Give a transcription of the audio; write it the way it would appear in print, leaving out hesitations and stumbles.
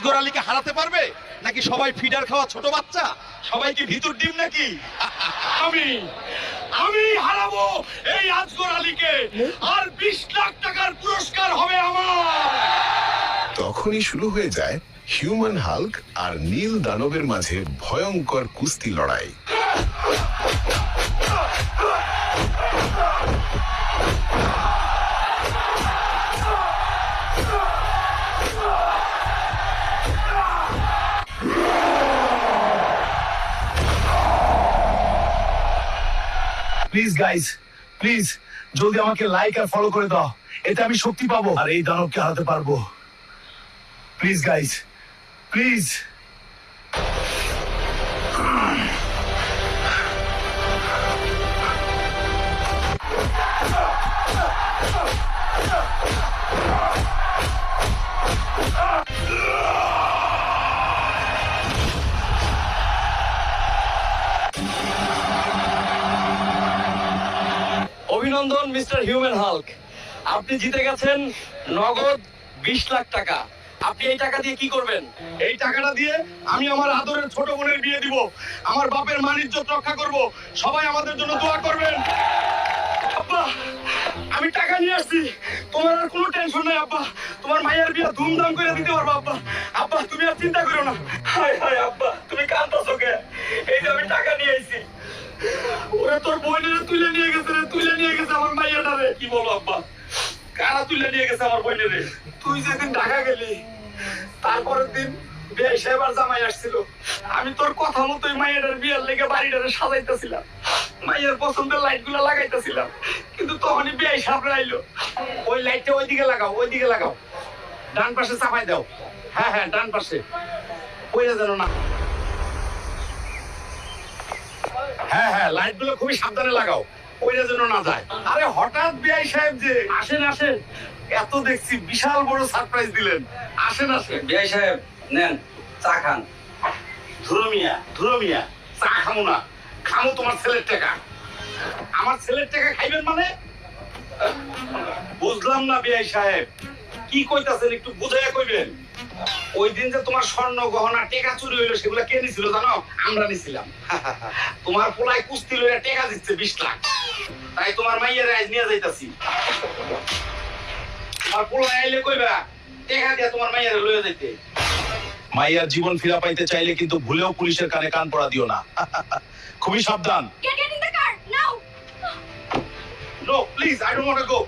গোড়ালিকে হারাতে পারবে নাকি সবাই ফিডার খাওয়া ছোট বাচ্চা? সবাই কি ভিতর ডিম নাকি? আমি আমি হারাবো এই আজগর আলীকে, আর 20 লাখ টাকার পুরস্কার হবে আমার। তখনই শুরু হয়ে যায় হিউম্যান হাল্ক আর নীল দানবের মাঝে ভয়ঙ্কর কুস্তি লড়াই। প্লিজ গাইজ, প্লিজ জলদি আমাকে লাইক আর ফলো করে দাও, এতে আমি শক্তি পাবো আর এই দানবকে হারাতে পারবো। Please guys, please. অভিনন্দন মিস্টার হিউম্যান হাল্ক, আপনি জিতে গেছেন নগদ 20 লাখ টাকা। আপনি এই টাকা দিয়ে কি করবেন? এই টাকাটা দিয়ে আমি আমার আদরের ছোট বোনের বিয়ে দিব, আমার বাপের মান ইজ্জত রক্ষা করব। সবাই আমাদের জন্য দোয়া করবেন। আব্বা, আমি টাকা নিয়ে আসছি, তোমার আর কোনো টেনশন নাই আব্বা। তোমার মায়ের বিয়ে ধুমধাম করে দিতে পারবো আব্বা। আব্বা তুমি আর চিন্তা করো না। হায় হায় আব্বা, তুমি কাঁদতেছো কে? এই যে আমি টাকা নিয়ে আইছি। ওরা তোর বোনের তুলে নিয়ে গেছে রে, তুলে নিয়ে গেছে আমার মাইয়াটারে। কি বলো আব্বা, কারা তুলে নিয়ে গেছে আমার বোনের? তুই যেদিন ঢাকা গেলি তারপরের দিন বিয়ে সাহেব আর জামাই আসছিল। আমি তোর কথা মতোই মাইয়াটার বিয়ের লেগে বাড়িটারে সাজাইতেছিলাম, মাইয়ের পছন্দের লাইট গুলা লাগাইতেছিলাম, কিন্তু তখনই বিয়ে সাহেব আইলো। ওই লাইটটা ওইদিকে লাগাও, ওইদিকে লাগাও, ডান পাশে চাপাই দাও। হ্যাঁ হ্যাঁ, ডান পাশে, ওইটা যেন না। হ্যাঁ হ্যাঁ, লাইট গুলো খুবই সাবধানে লাগাও, ওইটা যেন না যায়। আরে হঠাৎ বিআই সাহেব যে, আসেন আসেন, এত দেখছি বিশাল বড় সারপ্রাইজ দিলেন। আসেন আসেন। বিআই সাহেব নেন, চা খান। ধুরো মিয়া, চা খামো না, খামো তোমার ছেলের টাকা। আমার ছেলের টাকা খাইবেন মানে? বুঝলাম না বিআই সাহেব, কি কইতাছেন একটু বুঝাইয়া কইবেন। ওই দিন যে তোমার স্বর্ণ গহনা টেকা চুরি হইলো, সেগুলা কে নিছিল জানো? আমরা নিছিলাম। তোমার পোলায় কুস্তি লইয়া টেকা দিচ্ছে 20 লাখ, তাই তোমার মাইয়ের আজ নিয়ে যাইতাছি। তোমার পোলায় আইলে কইবা টেকা দিয়া তোমার মাইয়ের লইয়া যাইতে। মাইয়ার জীবন ফিরা পাইতে চাইলে কিন্তু ভুলেও পুলিশের কানে কান পড়া দিও না। খুবই সাবধান। Get in the car now! No, please, I don't want to go.